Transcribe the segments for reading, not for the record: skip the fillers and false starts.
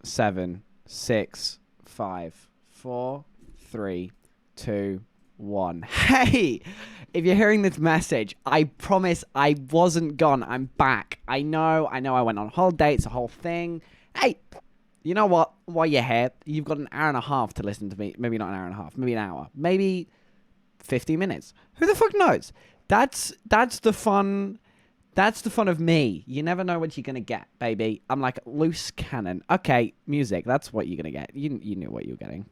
7, 6, 5, 4, 3, 2, 1. Hey, if you're hearing this message, I promise I wasn't gone. I'm back. I know I went on holiday. It's a whole thing. Hey, you know what? While you're here, you've got an hour and a half to listen to me. Maybe not an hour and a half. Maybe an hour. Maybe 50 minutes. Who the fuck knows? That's the fun. That's the fun of me. You never know what you're going to get, baby. I'm like a loose cannon. Okay, music. That's what you're going to get. You knew what you were getting.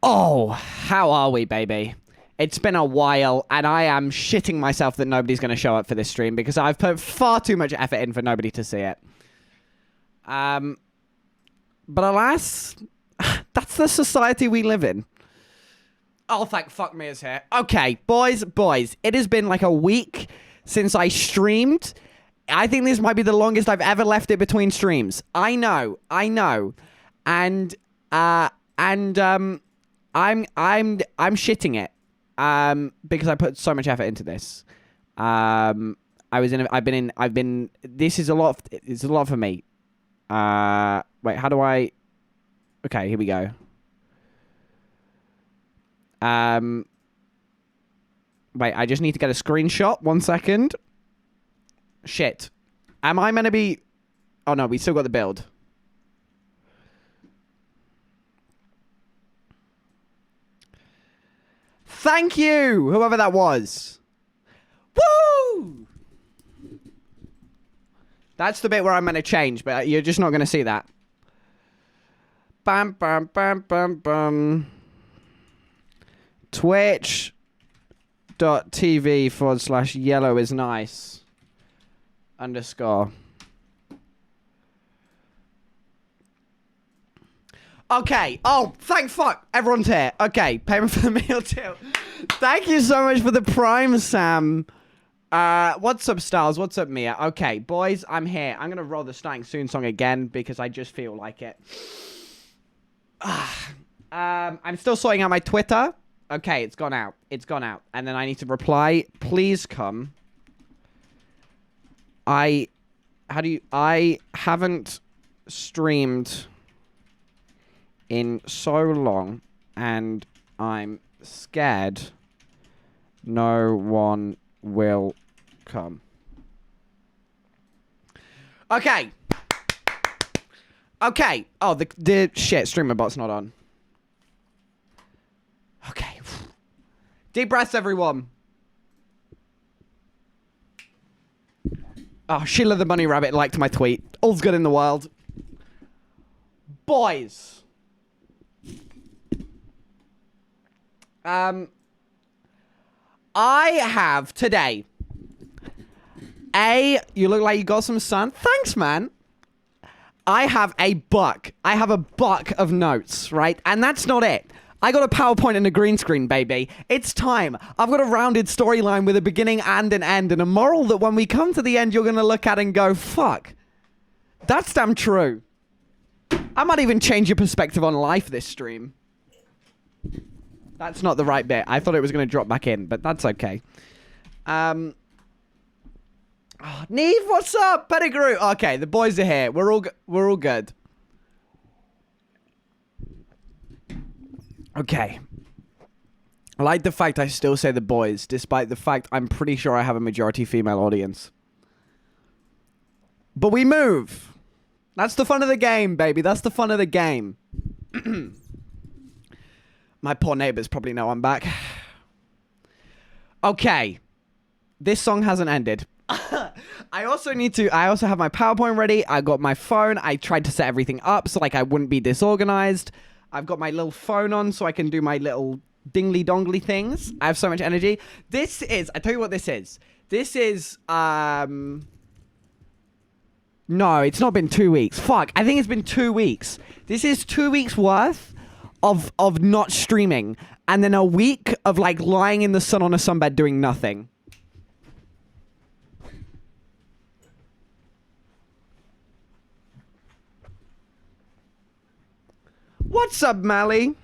Oh, how are we, baby? It's been a while, and I am shitting myself that nobody's going to show up for this stream because I've put far too much effort in for nobody to see it. But alas, that's the society we live in. Oh, thank fuck me is here. Okay, boys, it has been like a week since I streamed. I think this might be the longest I've ever left it between streams. I know. And I'm shitting it. Because I put so much effort into this. This is a lot. It's a lot for me. Wait, how do I? Okay, here we go. Wait, I just need to get a screenshot. 1 second. Shit. Am I meant to be? Oh no, we still got the build. Thank you, whoever that was. Woo! That's the bit where I'm going to change, but you're just not going to see that. Bam, bam, bam, bam, bam. Twitch.tv/yellow is nice. _ Okay. Oh, thank fuck. Everyone's here. Okay. Payment for the meal too. Thank you so much for the Prime, Sam. What's up, Styles? What's up, Mia? Okay, boys, I'm here. I'm going to roll the Starting Soon song again because I just feel like it. I'm still sorting out my Twitter. Okay, it's gone out. It's gone out. And then I need to reply. Please come. I haven't streamed in so long, and I'm scared no one will come. Okay. Okay. Oh, the shit, streamer bot's not on. Okay. Deep breaths, everyone. Oh, Sheila the Bunny Rabbit liked my tweet. All's good in the world. Boys. I have today you look like you got some sun. Thanks, man. I have a buck of notes, right? And that's not it. I got a PowerPoint and a green screen, baby. It's time. I've got a rounded storyline with a beginning and an end and a moral that when we come to the end, you're going to look at and go, fuck. That's damn true. I might even change your perspective on life this stream. That's not the right bit. I thought it was going to drop back in, but that's okay. Oh, Neve, what's up? Pettigrew. Okay, the boys are here. We're all good. Okay. I like the fact I still say the boys, despite the fact I'm pretty sure I have a majority female audience. But we move. That's the fun of the game, baby. That's the fun of the game. My poor neighbors probably know I'm back. Okay. This song hasn't ended. I also have my PowerPoint ready. I got my phone. I tried to set everything up so like I wouldn't be disorganized. I've got my little phone on so I can do my little dingly dongly things. I have so much energy. I tell you what this is. This is, no, it's not been 2 weeks. Fuck, I think it's been 2 weeks. This is 2 weeks worth of not streaming. And then a week of like lying in the sun on a sunbed doing nothing. What's up, Mally?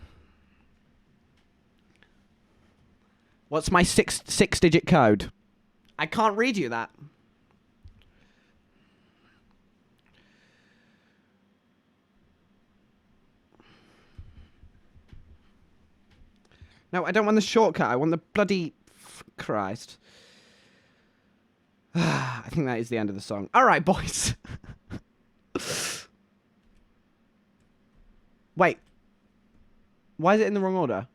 What's my six-digit code? I can't read you that. No, I don't want the shortcut. I want the bloody... Christ. I think that is the end of the song. All right, boys. Wait. Why is it in the wrong order?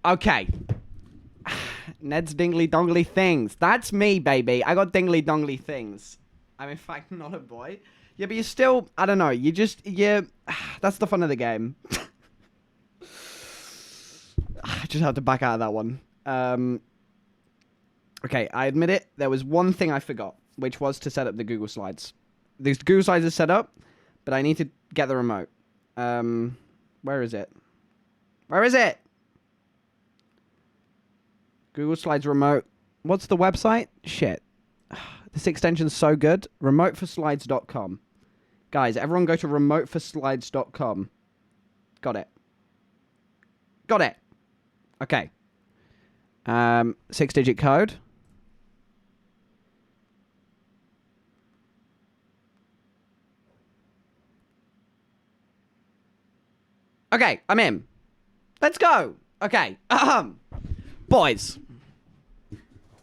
Okay. Ned's dingly dongly things. That's me, baby. I got dingly dongly things. I'm in fact not a boy. Yeah, but you're still, I don't know. That's the fun of the game. I just had to back out of that one. Okay, I admit it. There was one thing I forgot, which was to set up the Google Slides. The Google Slides is set up, but I need to get the remote. Where is it? Where is it? Google Slides remote. What's the website? Shit. This extension's so good. Remoteforslides.com. Guys, everyone go to remoteforslides.com. Got it. Got it. Okay. 6-digit code. Okay, I'm in. Let's go. Okay. Boys.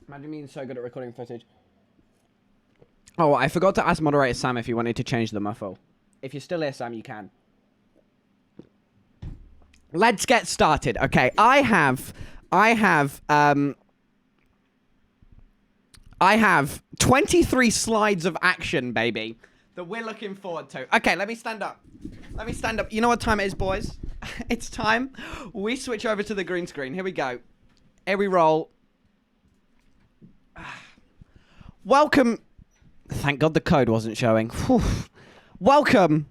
Imagine being so good at recording footage. Oh, I forgot to ask moderator Sam if he wanted to change the muffle. If you're still here, Sam, you can. Let's get started. Okay, I have 23 slides of action, baby, that we're looking forward to. Okay, let me stand up. Let me stand up. You know what time it is, boys? It's time we switch over to the green screen. Here we go. Here we roll. Welcome. Thank God the code wasn't showing. Whew. Welcome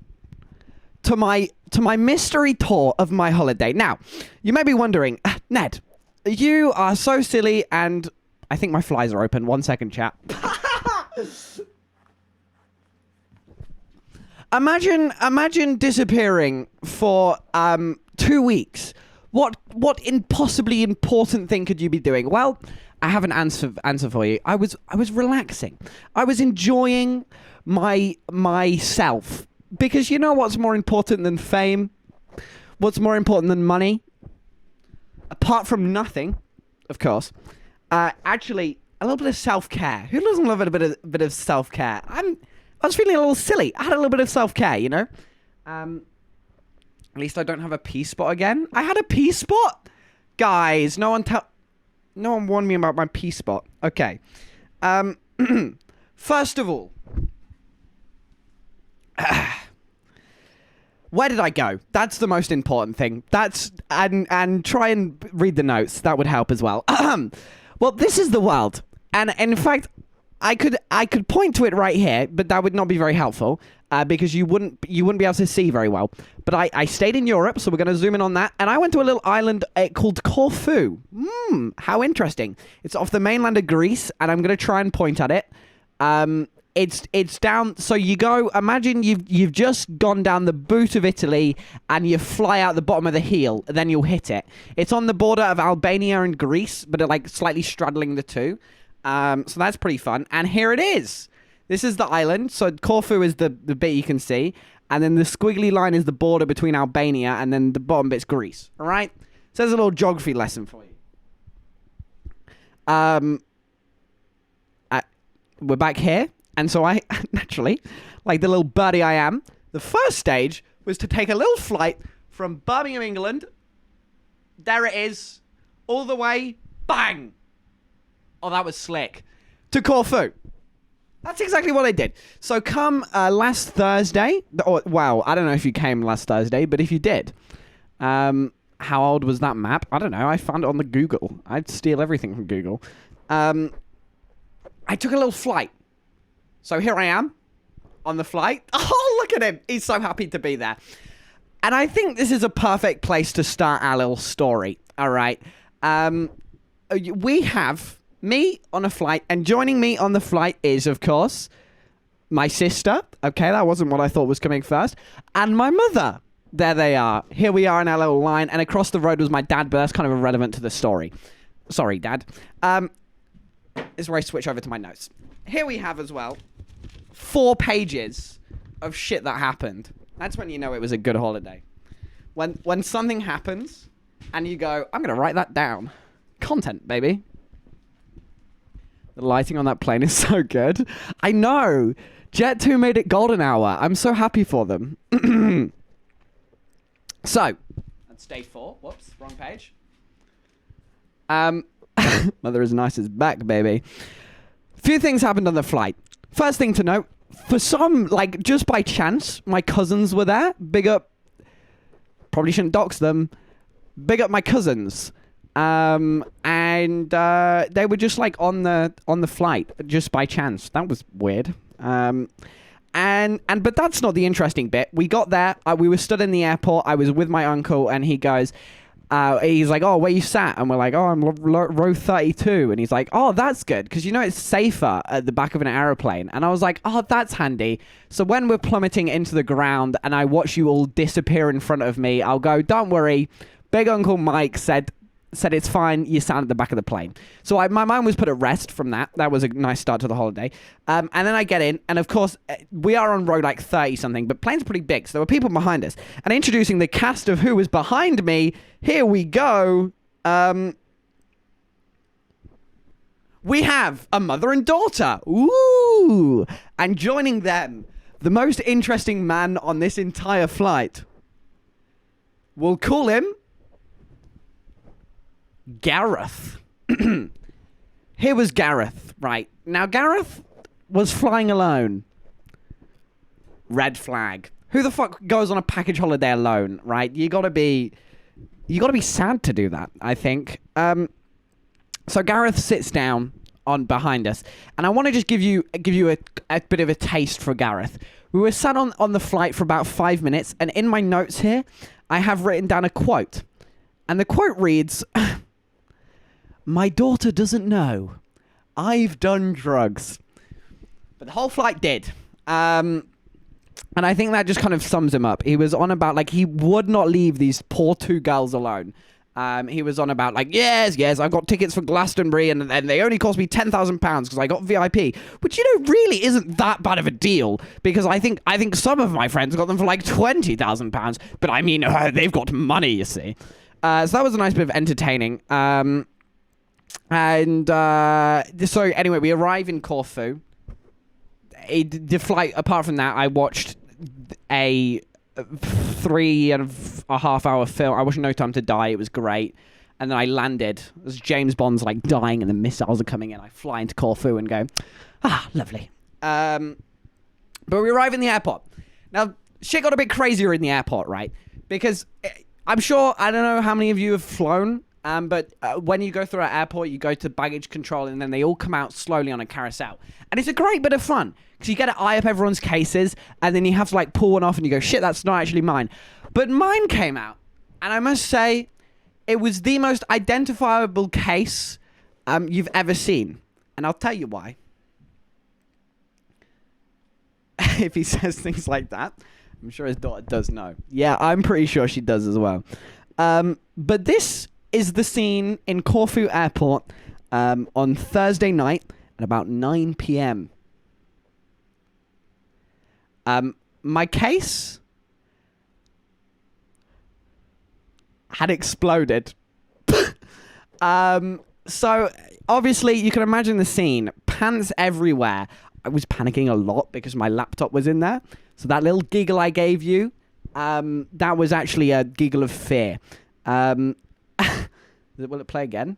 to my mystery tour of my holiday. Now, you may be wondering, Ned, you are so silly, and I think my flies are open. 1 second, chat. Imagine disappearing for 2 weeks. What impossibly important thing could you be doing? Well, I have an answer for you. I was relaxing. I was enjoying myself. Because you know what's more important than fame? What's more important than money? Apart from nothing, of course. Actually, a little bit of self-care. Who doesn't love a bit of self-care? I was feeling a little silly. I had a little bit of self-care, you know? At least I don't have a pee spot again. I had a pee spot? Guys, no one warned me about my pee spot. Okay. First of all, where did I go? That's the most important thing. And try and read the notes. That would help as well. Well, this is the world. And in fact, I could point to it right here, but that would not be very helpful because you wouldn't be able to see very well. But I stayed in Europe, so we're going to zoom in on that. And I went to a little island called Corfu. How interesting. It's off the mainland of Greece, and I'm going to try and point at it. It's down. So you go. Imagine you've just gone down the boot of Italy, and you fly out the bottom of the heel. Then you'll hit it. It's on the border of Albania and Greece, but like slightly straddling the two. So that's pretty fun. And here it is. This is the island. So Corfu is the bit you can see, and then the squiggly line is the border between Albania, and then the bottom bit's Greece. All right. So there's a little geography lesson for you. We're back here. And so I, naturally, like the little birdie I am, the first stage was to take a little flight from Birmingham, England. There it is. All the way. Bang. Oh, that was slick. To Corfu. That's exactly what I did. So come last Thursday. Wow, I don't know if you came last Thursday, but if you did, how old was that map? I don't know. I found it on the Google. I'd steal everything from Google. I took a little flight. So here I am on the flight. Oh, look at him. He's so happy to be there. And I think this is a perfect place to start our little story. All right. We have me on a flight, and joining me on the flight is, of course, my sister. Okay, that wasn't what I thought was coming first. And my mother. There they are. Here we are in our little line, and across the road was my dad, but that's kind of irrelevant to the story. Sorry, Dad. This is where I switch over to my notes. Here we have as well 4 pages of shit that happened. That's when you know it was a good holiday. When something happens and you go, I'm going to write that down. Content, baby. The lighting on that plane is so good. I know. Jet2 made it golden hour. I'm so happy for them. So, that's day 4. Whoops, wrong page. Mother is nice as back, baby. Few things happened on the flight. First thing to note, for some, like, just by chance, my cousins were there. Big up. Probably shouldn't dox them. Big up my cousins. And they were just, like, on the flight, just by chance. That was weird. But that's not the interesting bit. We got there. We were stood in the airport. I was with my uncle, and he goes... he's like, oh, where you sat? And we're like, oh, I'm row 32. And he's like, oh, that's good, because you know it's safer at the back of an aeroplane. And I was like, oh, that's handy. So when we're plummeting into the ground and I watch you all disappear in front of me, I'll go, don't worry. Big Uncle Mike said it's fine. You sat at the back of the plane. So my mind was put at rest from that. That was a nice start to the holiday. And then I get in, and of course, we are on row like 30 something, but plane's pretty big, so there were people behind us. And introducing the cast of who was behind me, here we go. We have a mother and daughter. Ooh! And joining them, the most interesting man on this entire flight. We'll call him... Gareth. Here was Gareth, right. Now, Gareth was flying alone. Red flag. Who the fuck goes on a package holiday alone, right? You gotta be sad to do that, I think. So Gareth sits down behind us, and I want to just give you a bit of a taste for Gareth. We were sat on the flight for about 5 minutes, and in my notes here, I have written down a quote. And the quote reads... My daughter doesn't know. I've done drugs. But the whole flight did. And I think that just kind of sums him up. He was on about, like, he would not leave these poor 2 girls alone. He was on about, like, yes, I've got tickets for Glastonbury, and they only cost me £10,000 because I got VIP. Which, you know, really isn't that bad of a deal. Because I think some of my friends got them for, like, £20,000. But, I mean, they've got money, you see. So that was a nice bit of entertaining. So anyway, we arrive in Corfu. The flight, apart from that, I watched a 3.5 hour film. I watched No Time to Die. It was great. And then I landed as James Bond's like dying and the missiles are coming in. I fly into Corfu and go, lovely. But we arrive in the airport. Now, shit got a bit crazier in the airport, right? Because I'm sure, I don't know how many of you have flown, but when you go through an airport, you go to baggage control, and then they all come out slowly on a carousel. And it's a great bit of fun, because you get to eye up everyone's cases, and then you have to like pull one off, and you go, shit, that's not actually mine. But mine came out, and I must say, it was the most identifiable case you've ever seen. And I'll tell you why. if he says things like that. I'm sure his daughter does know. Yeah, I'm pretty sure she does as well. But this is the scene in Corfu Airport on Thursday night at about 9 p.m. My case had exploded. So obviously you can imagine the scene. Pants everywhere. I was panicking a lot because my laptop was in there. So that little giggle I gave you, that was actually a giggle of fear. Will it play again?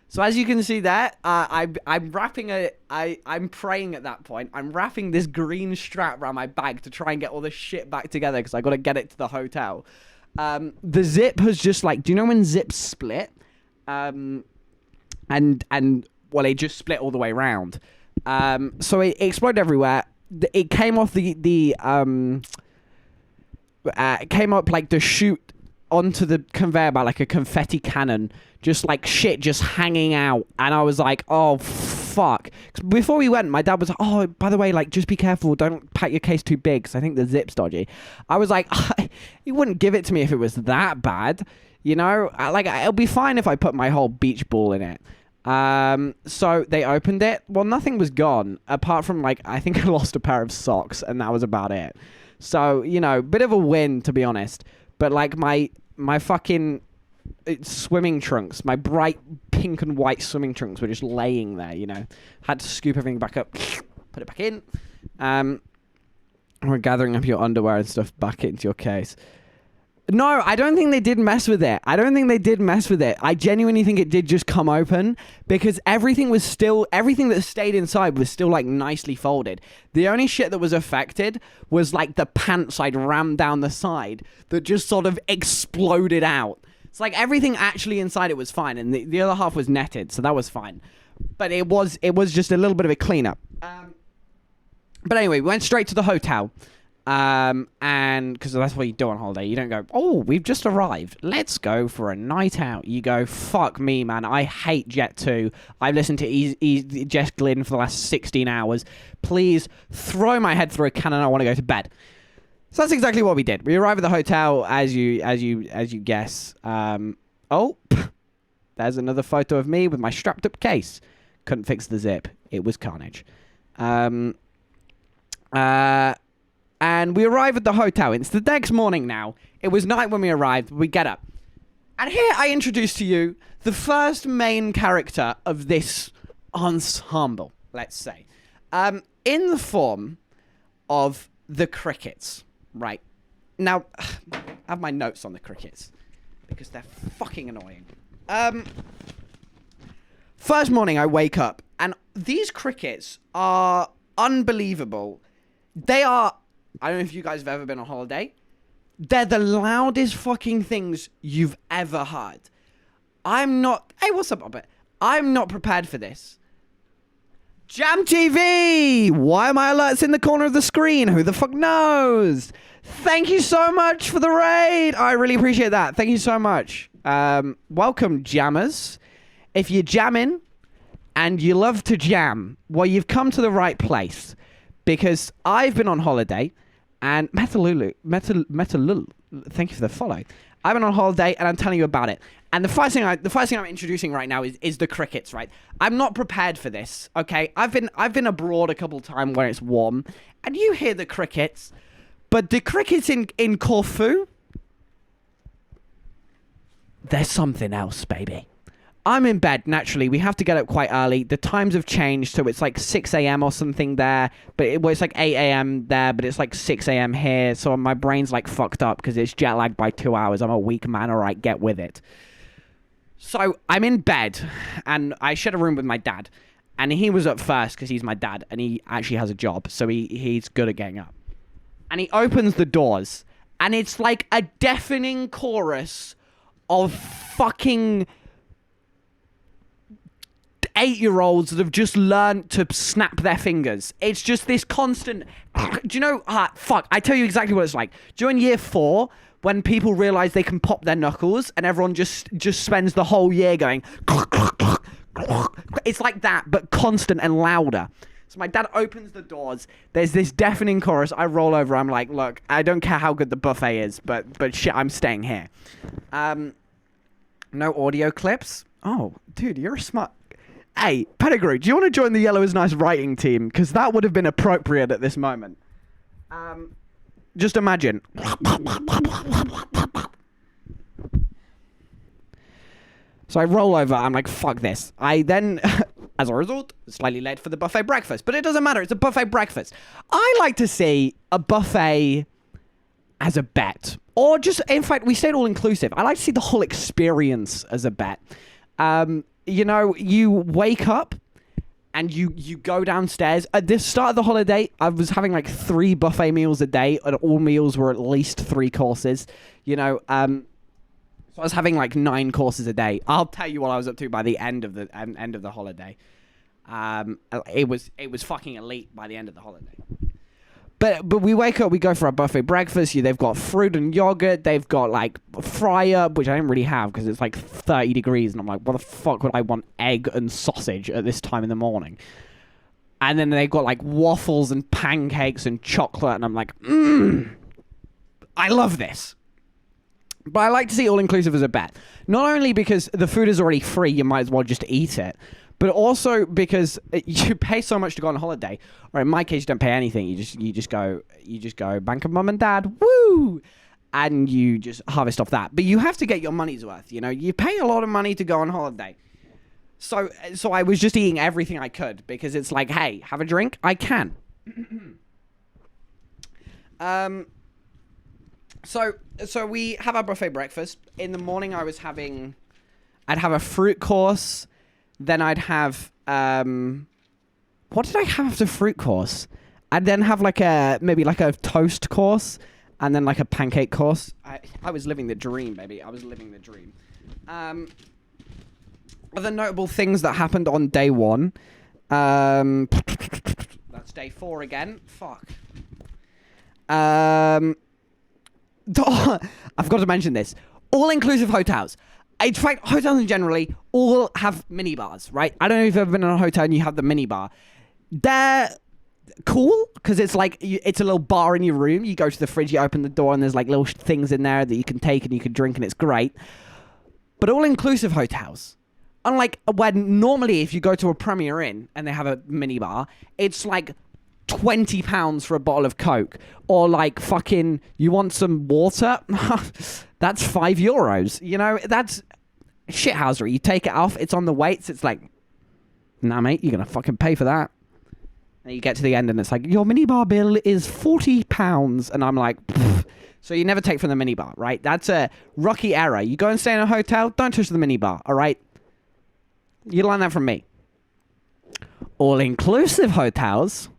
So as you can see there, I'm wrapping I'm praying at that point. I'm wrapping this green strap around my bag to try and get all this shit back together because I got to get it to the hotel. The zip has just like, do you know when zips split? And well, it just split all the way around. So it exploded everywhere. It came off it came up like the chute onto the conveyor belt like a confetti cannon, just like shit just hanging out. And I was like, oh fuck. Before we went, my dad was like, oh, by the way, like, just be careful, don't pack your case too big because I think the zip's dodgy. I was like, you wouldn't give it to me if it was that bad, you know? Like, it'll be fine if I put my whole beach ball in it. So they opened it. Well, nothing was gone apart from, like, I think I lost a pair of socks and that was about it. So, you know, bit of a win, to be honest. But, like, my fucking swimming trunks, my bright pink and white swimming trunks were just laying there, you know. Had to scoop everything back up, put it back in. We're gathering up your underwear and stuff back into your case. No, I don't think they did mess with it. I genuinely think it did just come open because everything that stayed inside was still like nicely folded. The only shit that was affected was like the pants I'd rammed down the side that just sort of exploded out. It's like everything actually inside it was fine and the other half was netted, so that was fine. But it was just a little bit of a cleanup. But anyway, we went straight to the hotel. And because that's what you do on holiday. You don't go, oh, we've just arrived, let's go for a night out. You go, fuck me, man, I hate Jet2. I've listened to Jess Glynn for the last 16 hours. Please throw my head through a cannon. I want to go to bed. So that's exactly what we did. We arrived at the hotel as you guess. Oh, there's another photo of me with my strapped up case. Couldn't fix the zip. It was carnage. And we arrive at the hotel. It's the next morning now. It was night when we arrived. We get up. And here I introduce to you the first main character of this ensemble, let's say. In the form of the crickets, right? Now, I have my notes on the crickets because they're fucking annoying. First morning I wake up and these crickets are unbelievable. They are... I don't know if you guys have ever been on holiday. They're the loudest fucking things you've ever heard. I'm not... Hey, what's up, Robert? I'm not prepared for this. Jam TV! Why are my alerts in the corner of the screen? Who the fuck knows? Thank you so much for the raid. I really appreciate that. Thank you so much. Welcome, jammers. If you're jamming and you love to jam, well, you've come to the right place. Because I've been on holiday... And Metalulu, thank you for the follow. I've been on holiday and I'm telling you about it. And the first thing I'm introducing right now is the crickets, right? I'm not prepared for this, okay? I've been abroad a couple times where it's warm, and you hear the crickets, but the crickets in Corfu, there's something else, baby. I'm in bed, naturally. We have to get up quite early. The times have changed, so it's like 6 a.m. or something there. But it's like 8 a.m. there, but it's like 6 a.m. here. So my brain's like fucked up because it's jet lagged by 2 hours. I'm a weak man, all right, get with it. So I'm in bed, and I shared a room with my dad. And he was up first because he's my dad, and he actually has a job. So he's good at getting up. And he opens the doors, and it's like a deafening chorus of fucking... 8-year-olds that have just learned to snap their fingers. It's just this constant... Do you know... fuck, I tell you exactly what it's like. During year 4, when people realise they can pop their knuckles and everyone just spends the whole year going... It's like that, but constant and louder. So my dad opens the doors. There's this deafening chorus. I roll over. I'm like, look, I don't care how good the buffet is, but shit, I'm staying here. No audio clips. Oh, dude, you're a smart... Hey, Pettigrew, do you want to join the Yellow is Nice writing team? Because that would have been appropriate at this moment. Just imagine. So I roll over. I'm like, fuck this. I then, as a result, slightly late for the buffet breakfast. But it doesn't matter. It's a buffet breakfast. I like to see a buffet as a bet. Or just, in fact, we say it all inclusive. I like to see the whole experience as a bet. You know, you wake up and you go downstairs. At the start of the holiday, I was having like 3 buffet meals a day, and all meals were at least 3 courses. You know, so I was having like 9 courses a day. I'll tell you what I was up to by the end of the holiday. It was fucking elite by the end of the holiday. But we wake up, we go for our buffet breakfast. They've got fruit and yogurt. They've got like fry up, which I didn't really have because it's like 30 degrees. And I'm like, what the fuck would I want egg and sausage at this time in the morning? And then they've got like waffles and pancakes and chocolate. And I'm like, I love this. But I like to see all-inclusive as a bet. Not only because the food is already free, you might as well just eat it. But also because you pay so much to go on holiday. Or in my case, you don't pay anything. You just go Bank of Mum and Dad, woo! And you just harvest off that. But you have to get your money's worth, you know? You pay a lot of money to go on holiday. So I was just eating everything I could because it's like, hey, have a drink? I can. So we have our buffet breakfast. In the morning, I'd have a fruit course. Then I'd have, what did I have after fruit course? I'd then have maybe a toast course, and then like a pancake course. I was living the dream, baby. I was living the dream. Other notable things that happened on day 1. That's day 4 again. Fuck. I've got to mention this. All-inclusive hotels. In fact, hotels in generally all have minibars, right? I don't know if you've ever been in a hotel and you have the minibar. They're cool because it's like it's a little bar in your room. You go to the fridge, you open the door, and there's like little things in there that you can take and you can drink, and it's great. But all-inclusive hotels, unlike when normally if you go to a Premier Inn and they have a minibar, it's like £20 for a bottle of Coke, or like fucking you want some water. That's €5. You know, that's shithousery. You take it off, it's on the weights. It's like, nah, mate, you're gonna fucking pay for that. And you get to the end, and it's like your minibar bill is £40, and I'm like, pfft. So you never take from the minibar, right? That's a rookie error. You go and stay in a hotel, don't touch the minibar, all right? You learn that from me. All-inclusive hotels.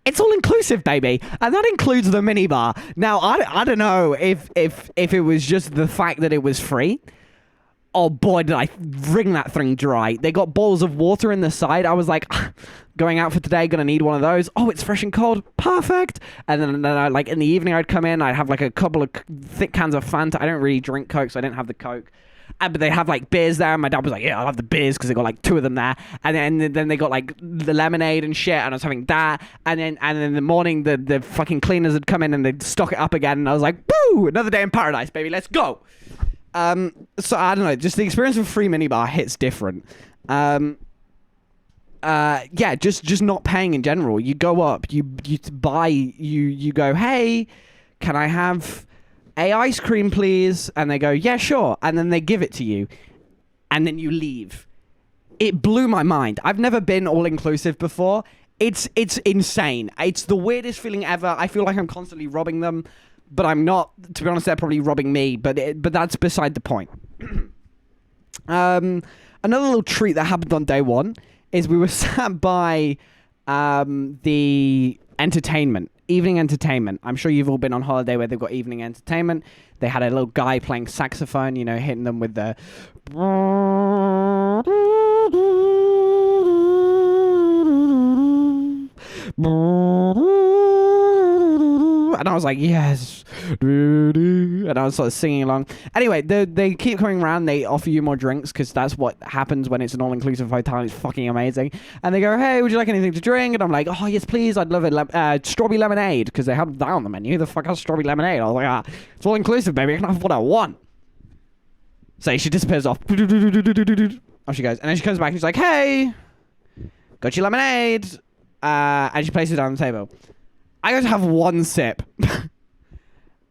It's all inclusive, baby, and that includes the minibar. Now, I don't know if it was just the fact that it was free. Oh boy, did I wring that thing dry. They got bowls of water in the side. I was like, going out for today, gonna need one of those. Oh, it's fresh and cold, perfect. And then I, like in the evening, I'd come in, I'd have like a couple of thick cans of Fanta. I don't really drink Coke, so I didn't have the Coke. But they have like beers there, and my dad was like, yeah, I'll have the beers because they got like 2 of them there. And then they got like the lemonade and shit, and I was having that. And then in the morning, the fucking cleaners would come in and they'd stock it up again, and I was like, woo, another day in paradise, baby, let's go. So I don't know, just the experience of a free minibar hits different. Yeah, just not paying in general. You go up, you buy, you go, hey, can I have a ice cream, please? And they go, yeah, sure. And then they give it to you. And then you leave. It blew my mind. I've never been all-inclusive before. It's insane. It's the weirdest feeling ever. I feel like I'm constantly robbing them. But I'm not. To be honest, they're probably robbing me. But that's beside the point. Another little treat that happened on day 1 is we were sat by the evening entertainment. I'm sure you've all been on holiday where they've got evening entertainment. They had a little guy playing saxophone, you know, hitting them with the... And I was like, yes. And and I was sort of singing along. Anyway, they keep coming around. They offer you more drinks because that's what happens when it's an all-inclusive hotel. It's fucking amazing. And they go, hey, would you like anything to drink? And I'm like, oh, yes, please. I'd love it. Strawberry lemonade, because they had that on the menu. Who the fuck has strawberry lemonade? I was like, it's all-inclusive, baby. I can have what I want. So she disappears off. Off she goes. And then she comes back and she's like, hey, got your lemonade. And she places it on the table. I got to have one sip.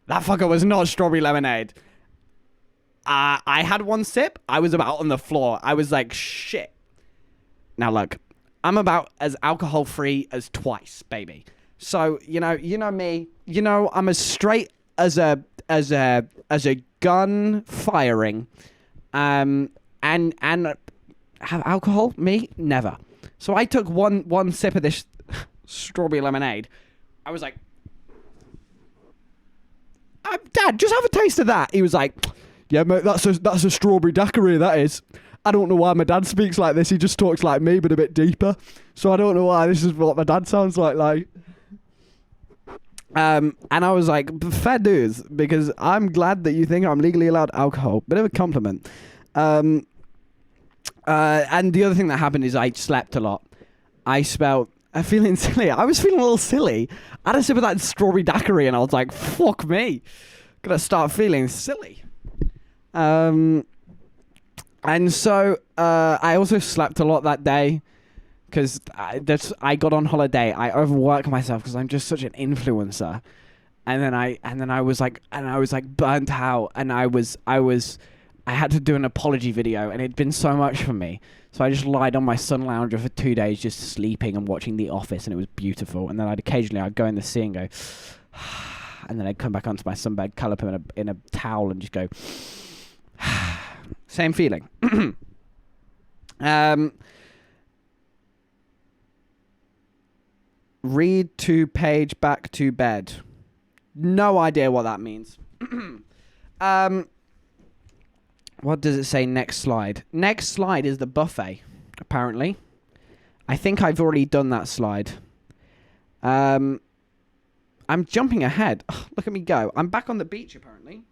That fucker was not strawberry lemonade. I had one sip. I was about on the floor. I was like, shit. Now look, I'm about as alcohol free as twice, baby. So you know me. You know I'm as straight as a gun firing. And have alcohol? Me? Never. So I took one sip of this strawberry lemonade. I was like, Dad, just have a taste of that. He was like, yeah, mate, that's a strawberry daiquiri, that is. I don't know why my dad speaks like this. He just talks like me, but a bit deeper. So I don't know why this is what my dad sounds like. And I was like, fair dues, because I'm glad that you think I'm legally allowed alcohol. Bit of a compliment. And the other thing that happened is I slept a lot. I'm feeling silly. I was feeling a little silly. I had a sip of that strawberry daiquiri and I was like, fuck me. Gonna start feeling silly. And so I also slept a lot that day because I got on holiday. I overworked myself because I'm just such an influencer. And then I was like burnt out, and I had to do an apology video, and it'd been so much for me. So I just lied on my sun lounger for 2 days just sleeping and watching The Office, and it was beautiful. And then I'd go in the sea and go, and then I'd come back onto my sunbed, curl up in a towel and just go, same feeling. Read to page back to bed. No idea what that means. What does it say next slide? Next slide is the buffet, apparently. I think I've already done that slide. I'm jumping ahead. Oh, look at me go. I'm back on the beach, apparently.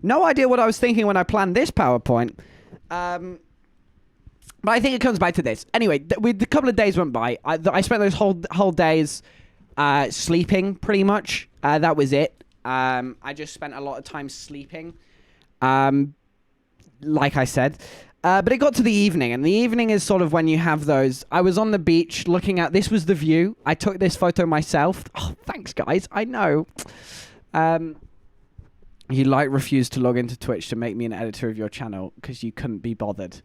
No idea what I was thinking when I planned this PowerPoint. But I think it comes back to this. Anyway, a couple of days went by. I spent those whole days sleeping, pretty much. That was it. I just spent a lot of time sleeping, like I said. But it got to the evening, and the evening is sort of when you have those. I was on the beach looking at, this was the view. I took this photo myself. Oh, thanks, guys. I know. You refused to log into Twitch to make me an editor of your channel because you couldn't be bothered.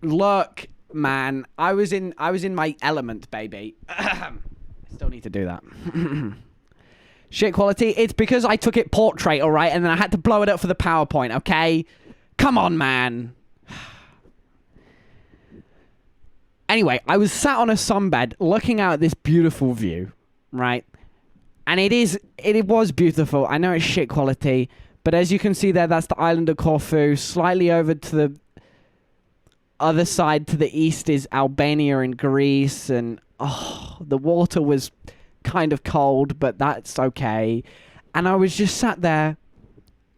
Look, man, I was in my element, baby. I still need to do that. Shit quality. It's because I took it portrait, all right, and then I had to blow it up for the PowerPoint. Okay, come on, man. Anyway, I was sat on a sunbed looking out at this beautiful view, right? And it was beautiful. I know it's shit quality, but as you can see there, that's the island of Corfu. Slightly over to the other side to the east is Albania and Greece, and the water was kind of cold, but that's okay. And I was just sat there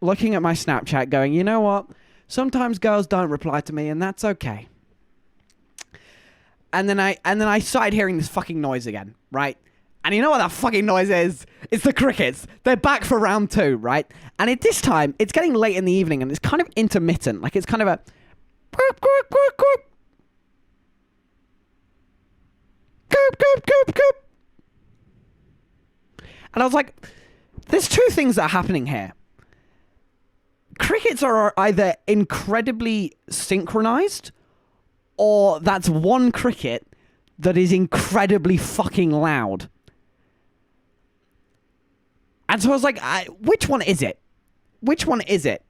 looking at my Snapchat going, you know what? Sometimes girls don't reply to me, and that's okay. And then I started hearing this fucking noise again, right? And you know what that fucking noise is? It's the crickets. They're back for round 2, right? And at this time, it's getting late in the evening, and it's kind of intermittent. Like, it's kind of a Coop, coop, coop, coop. Coop, coop, coop, coop. And I was like, there's two things that are happening here. Crickets are either incredibly synchronized, or that's one cricket that is incredibly fucking loud. And so I was like, which one is it? Which one is it?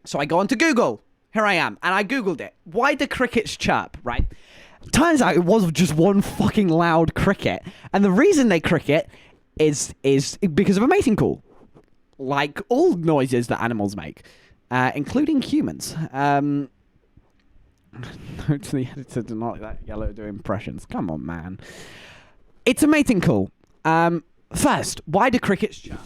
So I go onto Google. Here I am. And I Googled it. Why do crickets chirp, right? Turns out it was just one fucking loud cricket. And the reason they cricket is because of a mating call. Like all noises that animals make, including humans. Note to the editor, do not let Yellow do impressions. Come on, man. It's a mating call. First, why do crickets chirp?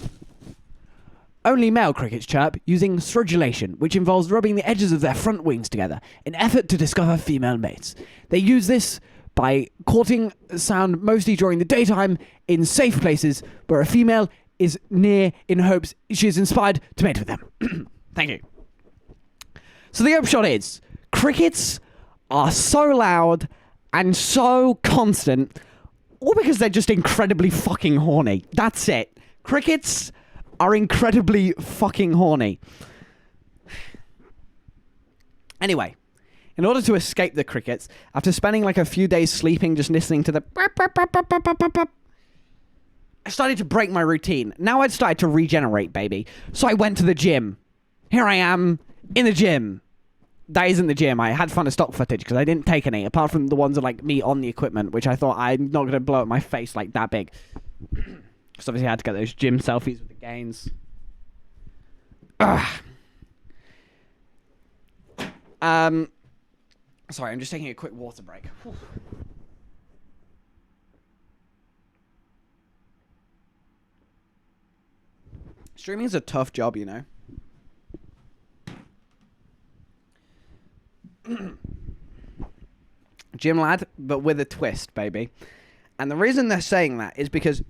Only male crickets chirp using stridulation, which involves rubbing the edges of their front wings together in effort to discover female mates. They use this by courting sound mostly during the daytime in safe places where a female is near in hopes she is inspired to mate with them. Thank you. So the upshot is, crickets are so loud and so constant, all because they're just incredibly fucking horny. That's it. Crickets are incredibly fucking horny. Anyway, in order to escape the crickets, after spending like a few days sleeping just listening to the I started to break my routine. Now I'd started to regenerate, baby. So I went to the gym. Here I am in the gym. That isn't the gym. I had fun of stock footage because I didn't take any, apart from the ones of like me on the equipment, which I thought I'm not going to blow up my face like that big. Because obviously I had to get those gym selfies with the gains. Sorry, I'm just taking a quick water break. Whew. Streaming is a tough job, you know. Gym lad, but with a twist, baby. And the reason they're saying that is because,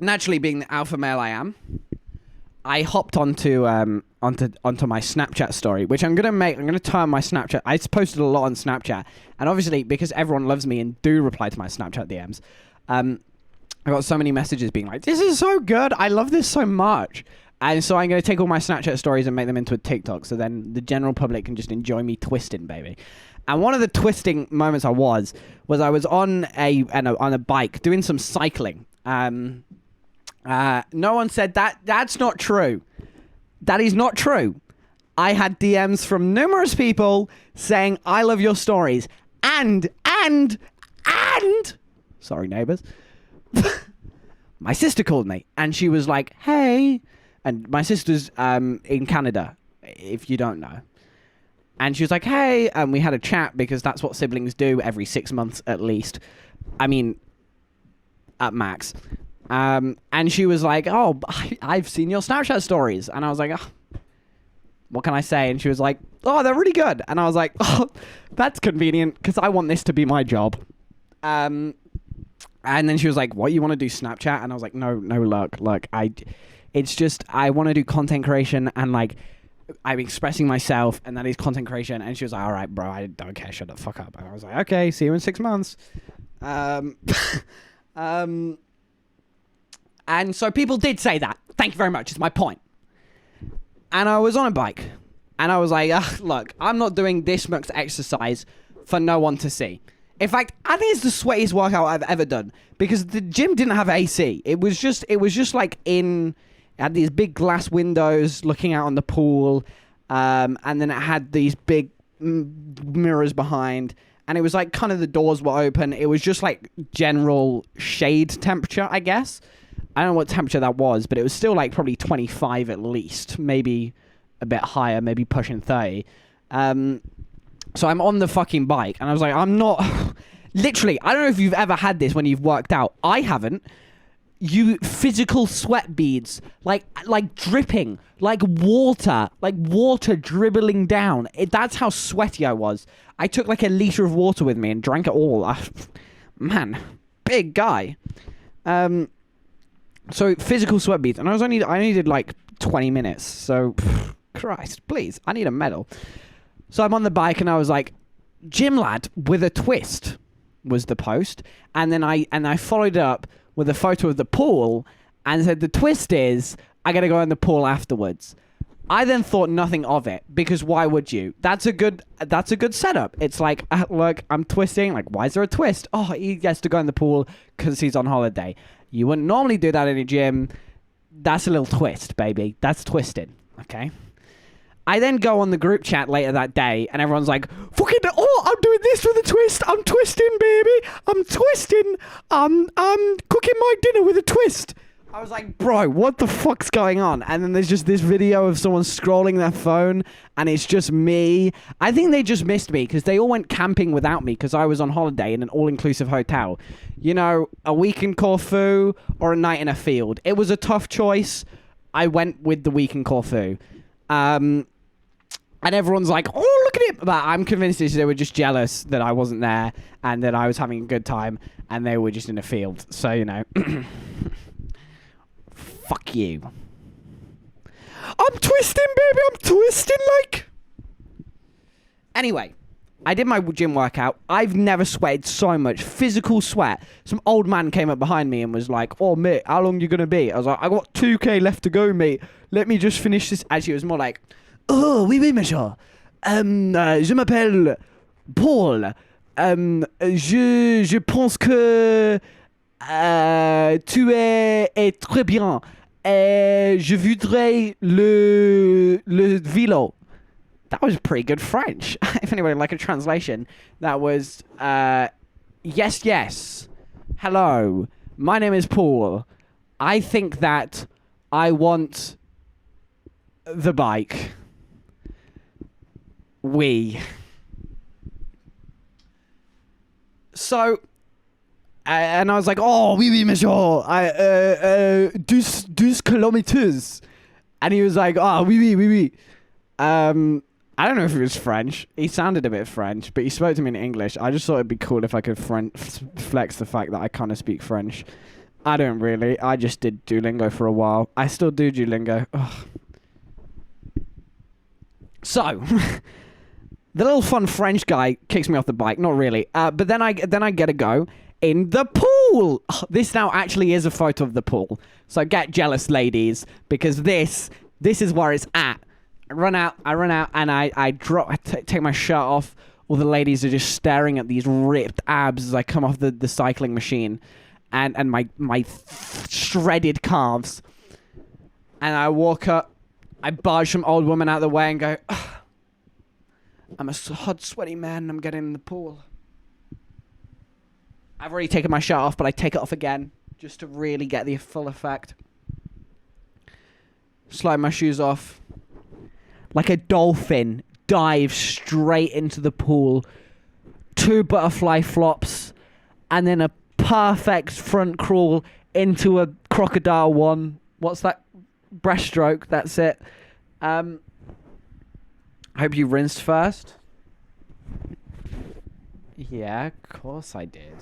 naturally, being the alpha male I am, I hopped onto my Snapchat story, which I'm gonna turn my Snapchat. I posted a lot on Snapchat, and obviously because everyone loves me and do reply to my Snapchat DMs, I got so many messages being like, "This is so good! I love this so much." And so I'm gonna take all my Snapchat stories and make them into a TikTok, so then the general public can just enjoy me twisting, baby. And one of the twisting moments I was on a bike doing some cycling. No one said that. That's not true. That is not true. I had DMs from numerous people saying, "I love your stories." And sorry, neighbors. My sister called me and she was like, "Hey," and my sister's in Canada, if you don't know. And she was like, "Hey," and we had a chat because that's what siblings do every 6 months at least. I mean, at max. And she was like, "Oh, I've seen your Snapchat stories." And I was like, "Oh, what can I say?" And she was like, "Oh, they're really good." And I was like, "Oh, that's convenient because I want this to be my job." And then she was like, "What, you want to do Snapchat?" And I was like, no, look, it's just, I want to do content creation and like, I'm expressing myself and that is content creation. And she was like, "All right, bro, I don't care. Shut the fuck up." And I was like, "Okay, see you in 6 months." And so people did say that. Thank you very much. It's my point. And I was on a bike and I was like, "Look, I'm not doing this much exercise for no one to see." In fact, I think it's the sweatiest workout I've ever done because the gym didn't have AC. It was just like it had these big glass windows looking out on the pool, and then it had these big mirrors behind, and it was like kind of the doors were open. It was just like general shade temperature, I guess. I don't know what temperature that was, but it was still like probably 25 at least, maybe a bit higher, maybe pushing 30. So I'm on the fucking bike, and I was like, I'm not... Literally, I don't know if you've ever had this when you've worked out. I haven't. You physical sweat beads, like dripping, like water dribbling down. That's how sweaty I was. I took like a liter of water with me and drank it all. Man, big guy. So physical sweat beads, and I needed like 20 minutes. So, Christ, please, I need a medal. So I'm on the bike and I was like, "Gym lad with a twist" was the post. And then I followed it up with a photo of the pool and said, "The twist is I got to go in the pool afterwards." I then thought nothing of it because why would you? That's a good setup. It's like, look, I'm twisting. Like, why is there a twist? Oh, he gets to go in the pool because he's on holiday. You wouldn't normally do that in a gym. That's a little twist, baby. That's twisted. Okay. I then go on the group chat later that day, and everyone's like, "Fucking, oh, I'm doing this with a twist. I'm twisting, baby. I'm twisting. I'm cooking my dinner with a twist." I was like, bro, what the fuck's going on? And then there's just this video of someone scrolling their phone, and it's just me. I think they just missed me because they all went camping without me because I was on holiday in an all-inclusive hotel. You know, a week in Corfu or a night in a field. It was a tough choice. I went with the week in Corfu. And everyone's like, oh, look at it. But I'm convinced they were just jealous that I wasn't there and that I was having a good time and they were just in a field. So, you know... Fuck you. I'm twisting, baby. I'm twisting like... Anyway, I did my gym workout. I've never sweated so much. Physical sweat. Some old man came up behind me and was like, oh, mate, how long you going to be? I was like, I got 2K left to go, mate. Let me just finish this. Actually, it was more like, oh, oui, oui, monsieur. Je m'appelle Paul. Je pense que... tu es très bien. Je voudrais le vélo. That was pretty good French. If anybody would like a translation, that was yes, yes. Hello, my name is Paul. I think that I want the bike. We. So... and I was like, oh, oui, oui, monsieur. 12 kilometers. And he was like, oh, oui, oui, oui, oui. I don't know if he was French. He sounded a bit French, but he spoke to me in English. I just thought it'd be cool if I could flex the fact that I kind of speak French. I don't really. I just did Duolingo for a while. I still do Duolingo. Ugh. So... the little fun French guy kicks me off the bike. Not really. But then I get a go in the pool. This now actually is a photo of the pool. So get jealous, ladies, because this is where it's at. I run out, and I take my shirt off. All the ladies are just staring at these ripped abs as I come off the cycling machine, and my shredded calves. And I walk up, I barge some old woman out of the way and go, I'm a hot, sweaty man and I'm getting in the pool. I've already taken my shirt off, but I take it off again just to really get the full effect. Slide my shoes off. Like a dolphin, dive straight into the pool. 2 butterfly flops. And then a perfect front crawl into a crocodile one. What's that? Breaststroke. That's it. I hope you rinsed first. Yeah, of course I did.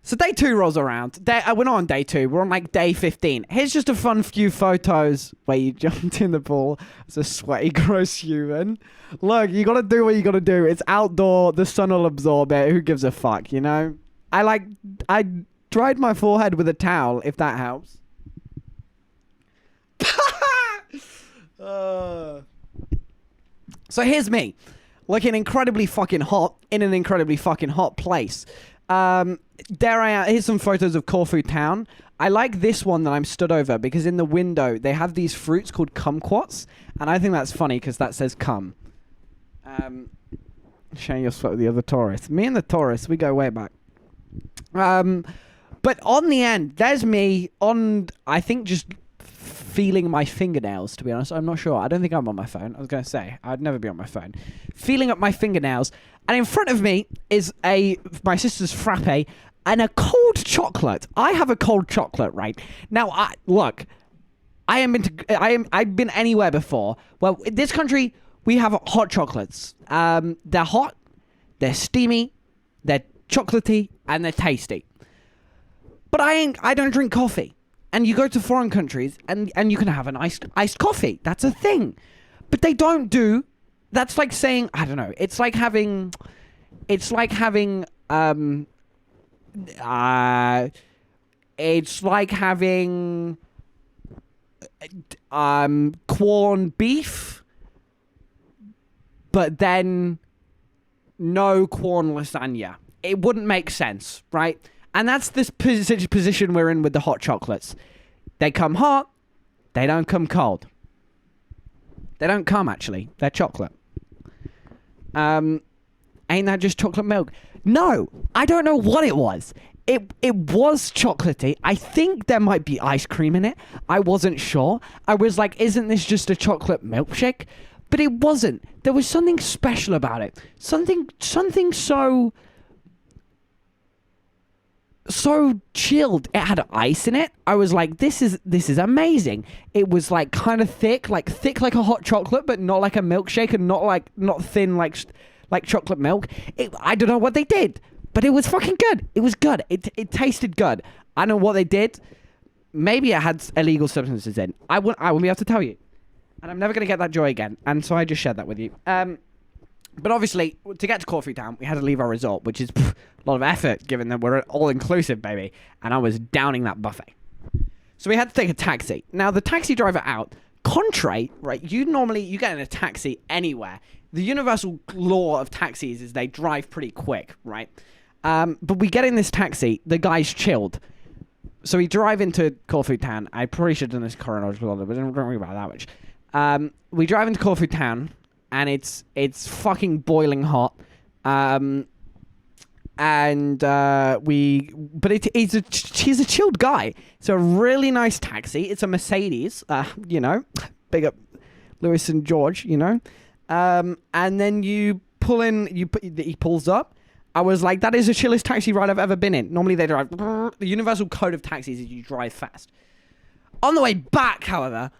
So day 2 rolls around. We're not on day 2. We're on like day 15. Here's just a fun few photos where you jumped in the pool as a sweaty, gross human. Look, you gotta do what you gotta do. It's outdoor. The sun will absorb it. Who gives a fuck, you know? I dried my forehead with a towel, if that helps. So here's me, looking incredibly fucking hot in an incredibly fucking hot place. Here's some photos of Corfu town. I like this one that I'm stood over because in the window they have these fruits called kumquats, and I think that's funny because that says cum. Sharing your spot with the other tourists. Me and the tourists, we go way back. But on the end, there's me on, I think, just feeling my fingernails, to be honest. I'm not sure. I don't think I'm on my phone. I was going to say, I'd never be on my phone. Feeling up my fingernails. And in front of me is my sister's frappe and a cold chocolate. I have a cold chocolate, right? Now, I've been anywhere before. Well, in this country, we have hot chocolates. They're hot, they're steamy, they're chocolatey, and they're tasty. But I don't drink coffee. And you go to foreign countries and you can have an iced coffee. That's a thing. But they don't do. That's like saying, I don't know. It's like having corned beef, but then no corn lasagna. It wouldn't make sense, right? And that's this position we're in with the hot chocolates. They come hot. They don't come cold. They don't come, actually. They're chocolate. Ain't that just chocolate milk? No, I don't know what it was. It was chocolatey. I think there might be ice cream in it. I wasn't sure. I was like, isn't this just a chocolate milkshake? But it wasn't. There was something special about it. Something so chilled. It had ice in it. I was like, this is amazing. It was like kind of thick like a hot chocolate, but not like a milkshake, and not thin like chocolate milk. I don't know what they did, but it was fucking good. It was good. It tasted good. I don't know what they did. Maybe it had illegal substances in. I won't be able to tell you. And I'm never going to get that joy again. And so I just shared that with you. But obviously, to get to Corfu Town, we had to leave our resort, which is a lot of effort, given that we're all-inclusive, baby. And I was downing that buffet. So we had to take a taxi. Now, the taxi driver out, contrary, right, you get in a taxi anywhere. The universal law of taxis is they drive pretty quick, right? But we get in this taxi, the guy's chilled. So we drive into Corfu Town. I probably should have done this chronological order, but don't worry about that much. We drive into Corfu Town, and it's fucking boiling hot. But he's a chilled guy. It's a really nice taxi. It's a Mercedes, big up Lewis and George, and then you pull in, he pulls up. I was like, that is the chillest taxi ride I've ever been in. Normally they drive, the universal code of taxis is you drive fast. On the way back, however,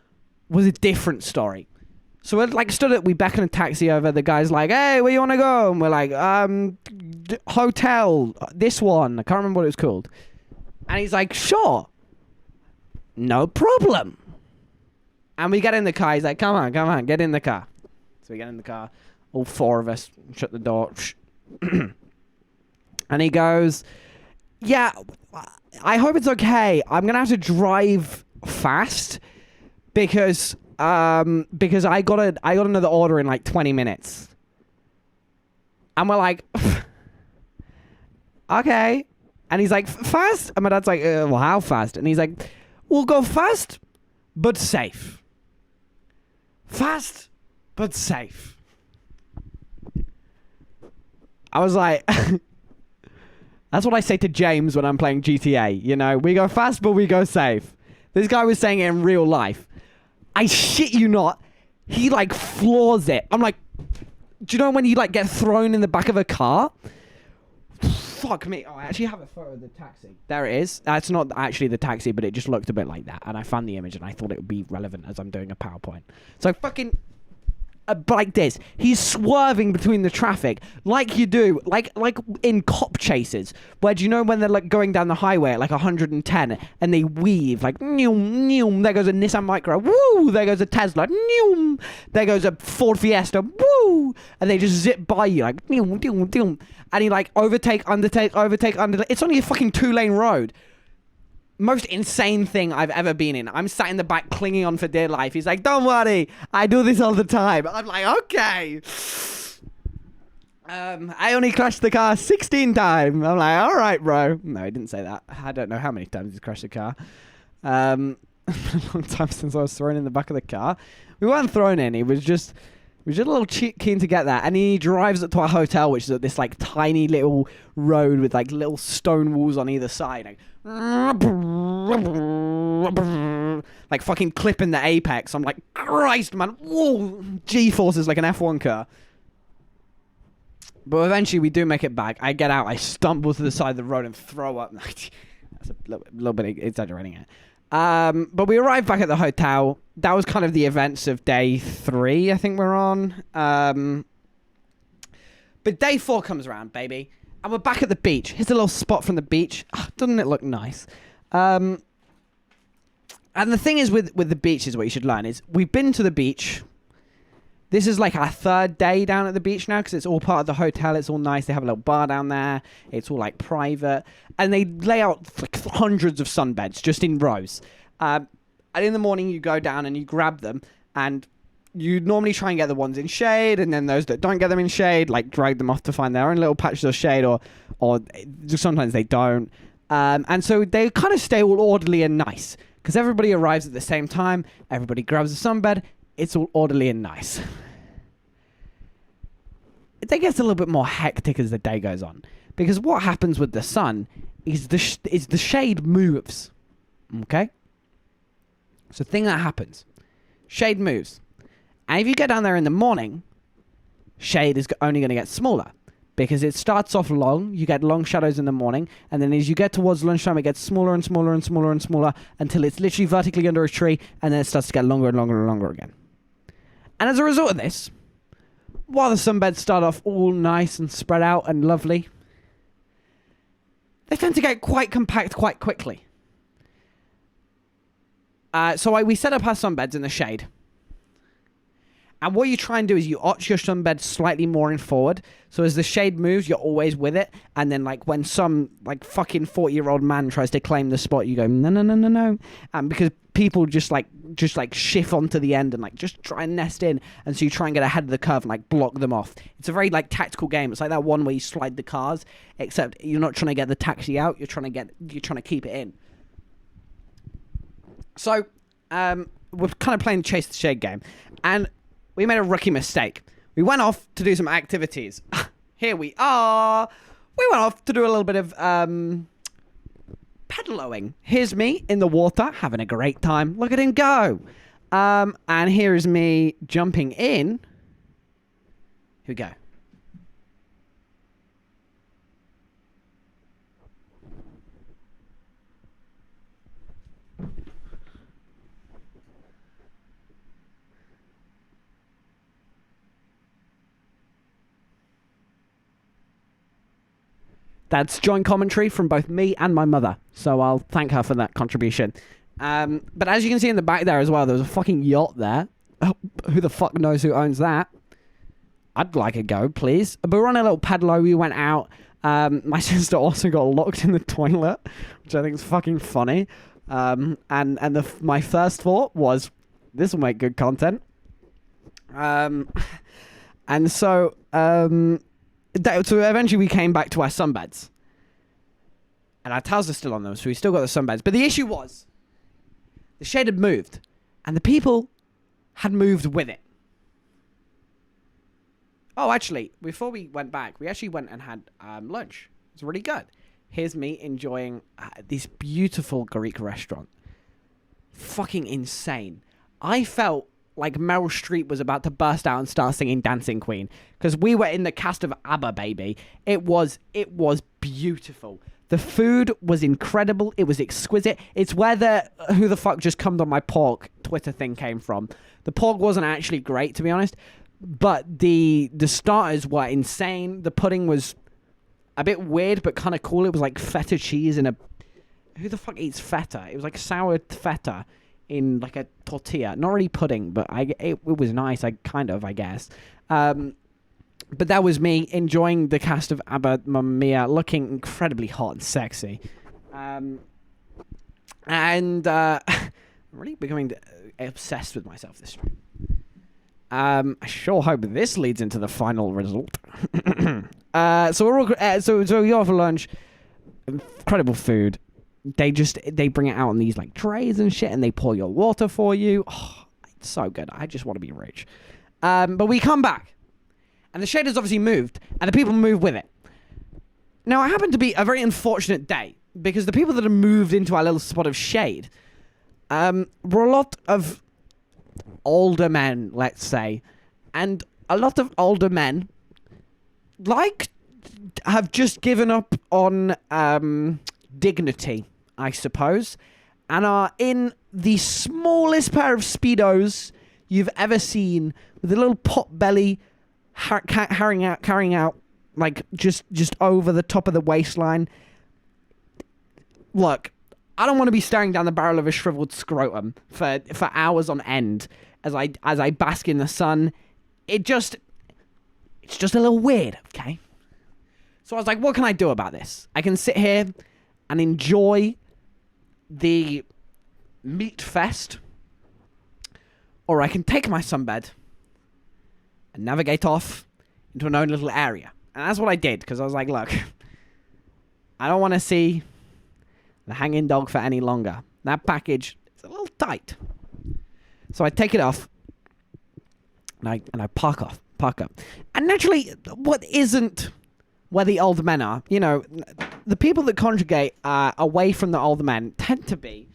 was a different story. So we beckon a taxi over. The guy's like, hey, where you want to go? And we're like, hotel, this one. I can't remember what it was called. And he's like, sure. No problem. And we get in the car. He's like, come on, get in the car. So we get in the car. All four of us shut the door. And he goes, yeah, I hope it's okay. I'm going to have to drive fast because I got another order in like 20 minutes. And we're like, okay. And he's like, fast? And my dad's like, well, how fast? And he's like, we'll go fast, but safe. Fast, but safe. I was like, that's what I say to James when I'm playing GTA. We go fast, but we go safe. This guy was saying it in real life. I shit you not. He floors it. I'm like, do you know when you get thrown in the back of a car? Fuck me. Oh, I actually have a photo of the taxi. There it is. That's not actually the taxi, but it just looked a bit like that. And I found the image and I thought it would be relevant as I'm doing a PowerPoint. So fucking... like this, he's swerving between the traffic like you do, like in cop chases, where do you know when they're going down the highway at 110 and they weave noom, noom, there goes a Nissan Micra, woo, there goes a Tesla, noom, there goes a Ford Fiesta, woo, and they just zip by you noom, noom, noom, and he overtake, undertake. It's only a fucking 2-lane road. Most insane thing I've ever been in. I'm sat in the back clinging on for dear life. He's like, don't worry, I do this all the time. I'm like, okay. I only crashed the car 16 times. I'm like, all right, bro. No, he didn't say that. I don't know how many times he's crashed the car. A long time since I was thrown in the back of the car. We weren't thrown in. He was just a little keen to get that. And he drives up to our hotel, which is at this tiny little road with little stone walls on either side. Fucking clipping the apex. I'm like, Christ, man. Whoa. G-forces like an F1 car. But eventually we do make it back. I get out. I stumble to the side of the road and throw up. That's a little bit exaggerating it. But we arrived back at the hotel. That was kind of the events of day 3, I think we're on. But day 4 comes around, baby. And we're back at the beach. Here's a little spot from the beach. Oh, doesn't it look nice? And the thing is with the beach is what you should learn is we've been to the beach. This is our 3rd day down at the beach now because it's all part of the hotel. It's all nice. They have a little bar down there. It's all private. And they lay out hundreds of sunbeds just in rows. And in the morning you go down and you grab them and you normally try and get the ones in shade, and then those that don't get them in shade, drag them off to find their own little patches of shade, or sometimes they don't. And so they kind of stay all orderly and nice, because everybody arrives at the same time, everybody grabs a sunbed, it's all orderly and nice. it gets a little bit more hectic as the day goes on. Because what happens with the sun is the shade moves. Okay? So the thing that happens, shade moves. And if you get down there in the morning, shade is only going to get smaller. Because it starts off long, you get long shadows in the morning, and then as you get towards lunchtime, it gets smaller and smaller and smaller and smaller until it's literally vertically under a tree, and then it starts to get longer and longer and longer again. And as a result of this, while the sunbeds start off all nice and spread out and lovely, they tend to get quite compact quite quickly. So we set up our sunbeds in the shade. And what you try and do is you arch your sunbed slightly more in forward. So as the shade moves, you're always with it. And then like when some like fucking 40-year-old man tries to claim the spot, you go, no, no, no, no, no. And because people just shift onto the end and like just try and nest in. And so you try and get ahead of the curve and like block them off. It's a very like tactical game. It's like that one where you slide the cars, except you're not trying to get the taxi out. You're trying to keep it in. So we're kind of playing Chase the Shade game. And we made a rookie mistake. We went off to do some activities. Here we are. We went off to do a little bit of pedaling. Here's me in the water, having a great time. Look at him go. And here is me jumping in. Here we go. That's joint commentary from both me and my mother. So I'll thank her for that contribution. But as you can see in the back there as well, there's a fucking yacht there. Oh, who the fuck knows who owns that? I'd like a go, please. But we're on a little pedalo. We went out. My sister also got locked in the toilet, which I think is fucking funny. And my first thought was, this will make good content. So eventually we came back to our sunbeds. And our towels are still on them, so we still got the sunbeds. But the issue was, the shade had moved. And the people had moved with it. Oh, actually, before we went back, we actually went and had lunch. It was really good. Here's me enjoying this beautiful Greek restaurant. Fucking insane. I felt like Meryl Streep was about to burst out and start singing Dancing Queen. Because we were in the cast of ABBA, baby. It was beautiful. The food was incredible. It was exquisite. It's where the who the fuck just come on my pork Twitter thing came from. The pork wasn't actually great, to be honest. But the starters were insane. The pudding was a bit weird, but kind of cool. It was like feta cheese in a... Who the fuck eats feta? It was like sour feta in like a tortilla. Not really pudding, but it was nice, I guess. But that was me enjoying the cast of ABBA, Mamma Mia, looking incredibly hot and sexy. I'm really becoming obsessed with myself this time. I sure hope this leads into the final result. So we're all so we go for lunch. Incredible food. They bring it out on these like trays and shit, and they pour your water for you. Oh, it's so good. I just want to be rich. But we come back, and the shade has obviously moved, and the people move with it. Now, it happened to be a very unfortunate day because the people that have moved into our little spot of shade were a lot of older men, let's say, and a lot of older men have just given up on dignity, I suppose, and are in the smallest pair of Speedos you've ever seen, with a little pot belly carrying out like just over the top of the waistline. Look, I don't want to be staring down the barrel of a shriveled scrotum for hours on end as I bask in the sun. It's just a little weird, okay? So I was like, what can I do about this? I can sit here and enjoy the meat fest, or I can take my sunbed and navigate off into an own little area. And that's what I did, because I was like, look, I don't want to see the hanging dog for any longer. That package is a little tight. So I take it off, and I park off. Pucker. And naturally, what isn't where the old men are? You know, the people that conjugate away from the older men tend to be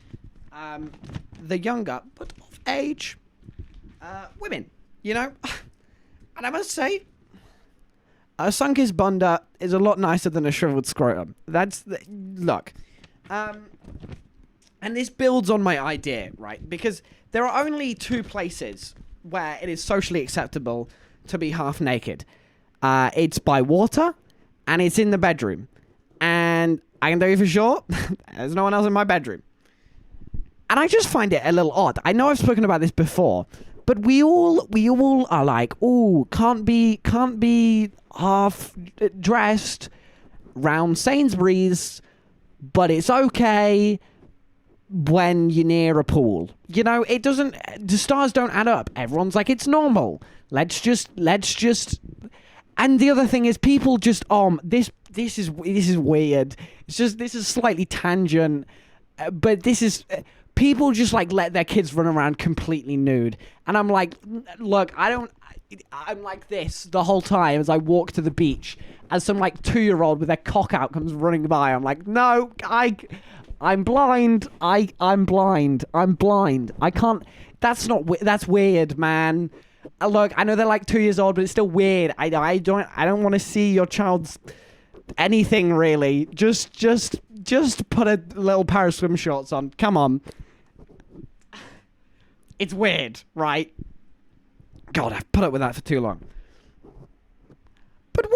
the younger, but of age, women. You know? And I must say, a Sunkist bunda is a lot nicer than a shriveled scrotum. Look. And this builds on my idea, right? Because there are only two places where it is socially acceptable to be half naked. It's by water, and it's in the bedroom. And I can tell you for sure, there's no one else in my bedroom. And I just find it a little odd. I know I've spoken about this before, but we all are like, ooh, can't be half dressed round Sainsbury's, but it's okay when you're near a pool. You know, the stars don't add up. Everyone's like, it's normal. Let's just, and the other thing is people just, this is weird. It's just, this is slightly tangent, but this is, people just like let their kids run around completely nude. And I'm like, look, I'm like this the whole time as I walk to the beach, as some like 2-year-old with their cock out comes running by. I'm like, no, I'm blind. I'm blind. I can't. That's weird, man. Look, I know they're like 2 years old, but it's still weird. I don't want to see your child's anything really. Just put a little pair of swim shorts on. Come on. It's weird, right? God, I've put up with that for too long. But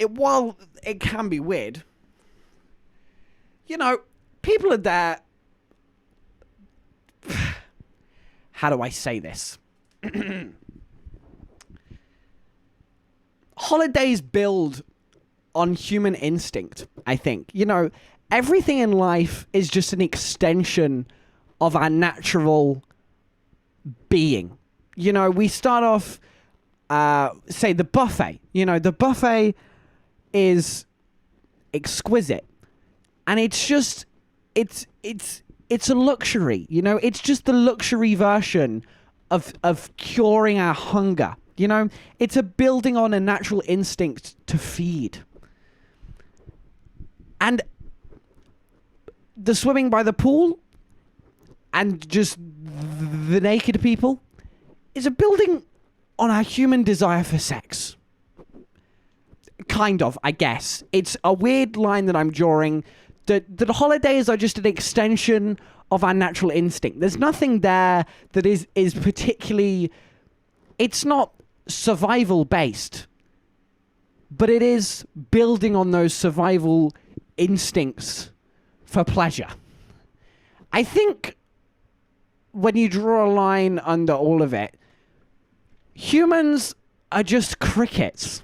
while it can be weird, you know, people are there. How do I say this? Holidays build on human instinct, I think. You know, everything in life is just an extension of our natural being. You know, we start off, say, the buffet. You know, the buffet is exquisite. And it's just, it's a luxury, you know? It's just the luxury version of curing our hunger, you know? It's a building on a natural instinct to feed. And the swimming by the pool and just the naked people is a building on our human desire for sex. Kind of, I guess. It's a weird line that I'm drawing. The holidays are just an extension of our natural instinct. There's nothing there that is particularly... It's not survival based, but it is building on those survival instincts for pleasure. I think when you draw a line under all of it, humans are just crickets.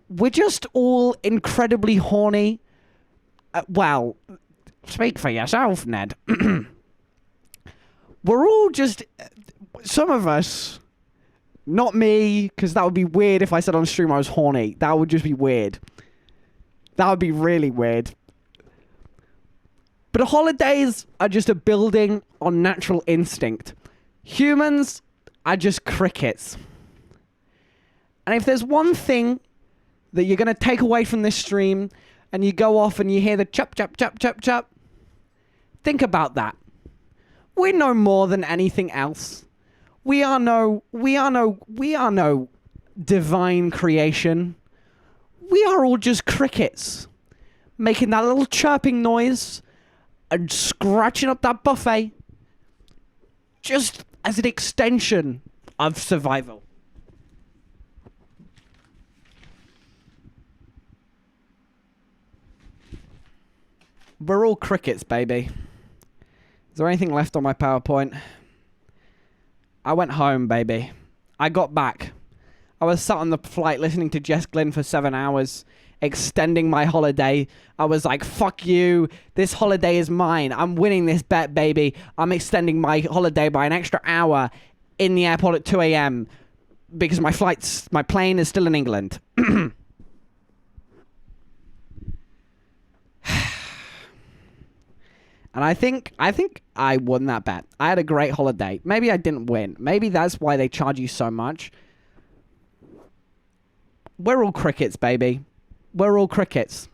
We're just all incredibly horny. Well, speak for yourself, Ned. We're all just... Some of us... Not me, because that would be weird if I said on stream I was horny. That would just be weird. That would be really weird. But holidays are just a building on natural instinct. Humans are just crickets. And if there's one thing that you're going to take away from this stream, and you go off and you hear the chop, chop, chop, chop, chop, think about that. We're no more than anything else. We are no divine creation. We are all just crickets, making that little chirping noise and scratching up that buffet just as an extension of survival. We're all crickets, baby. Is there anything left on my PowerPoint? I went home, baby. I got back. I was sat on the flight listening to Jess Glynn for 7 hours, extending my holiday. I was like, fuck you. This holiday is mine. I'm winning this bet, baby. I'm extending my holiday by an extra hour in the airport at 2 a.m. because my plane is still in England. And I think I won that bet. I had a great holiday. Maybe I didn't win. Maybe that's why they charge you so much. We're all crickets, baby. We're all crickets.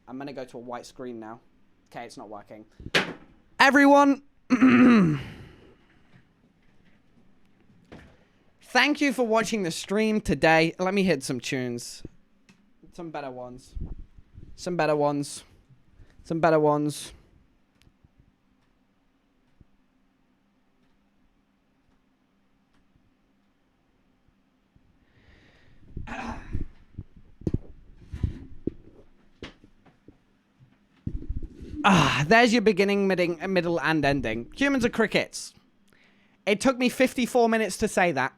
I'm going to go to a white screen now. Okay, it's not working. Everyone, thank you for watching the stream today. Let me hit some tunes. Some better ones. Some better ones. Some better ones. There's your beginning, middle, and ending. Humans are crickets. It took me 54 minutes to say that.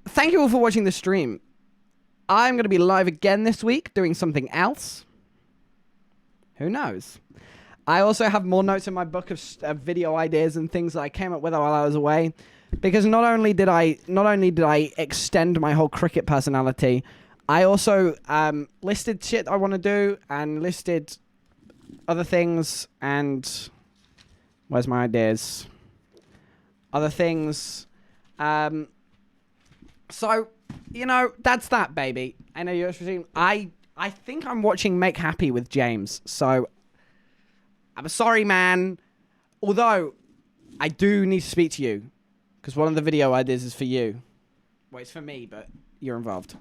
Thank you all for watching the stream. I'm going to be live again this week doing something else. Who knows? I also have more notes in my book of video ideas and things that I came up with while I was away, because not only did I extend my whole cricket personality, I also listed shit I want to do and listed other things. And where's my ideas? Other things. So, you know, that's that, baby. I know you're streaming. I think I'm watching Make Happy with James, so I'm sorry, man. Although, I do need to speak to you, because one of the video ideas is for you. Well, it's for me, but you're involved.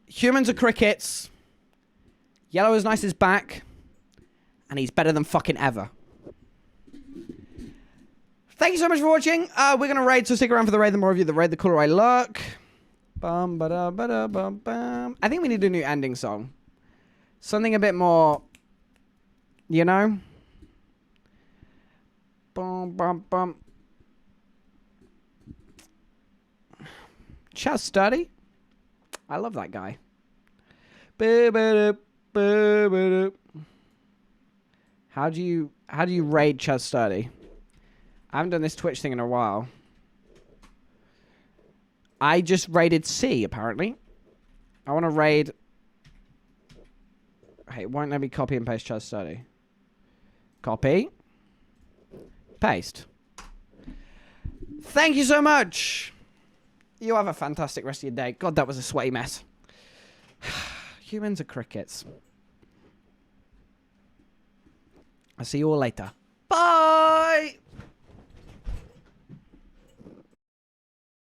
Humans are crickets. Yellow is Nice is back. And he's better than fucking ever. Thank you so much for watching. We're going to raid, so stick around for the raid. The more of you that raid, the cooler I look. Bum, ba-da, ba-da, bum, bum. I think we need a new ending song. Something a bit more, you know? Bum, bum, bum. Chaz Sturdy? I love that guy. How do you raid Chaz Sturdy? I haven't done this Twitch thing in a while. I just raided C, apparently. I want to raid... Hey, it won't let me copy and paste Chaz Sturdy. Copy. Paste. Thank you so much. You have a fantastic rest of your day. God, that was a sweaty mess. Humans are crickets. I'll see you all later. Bye!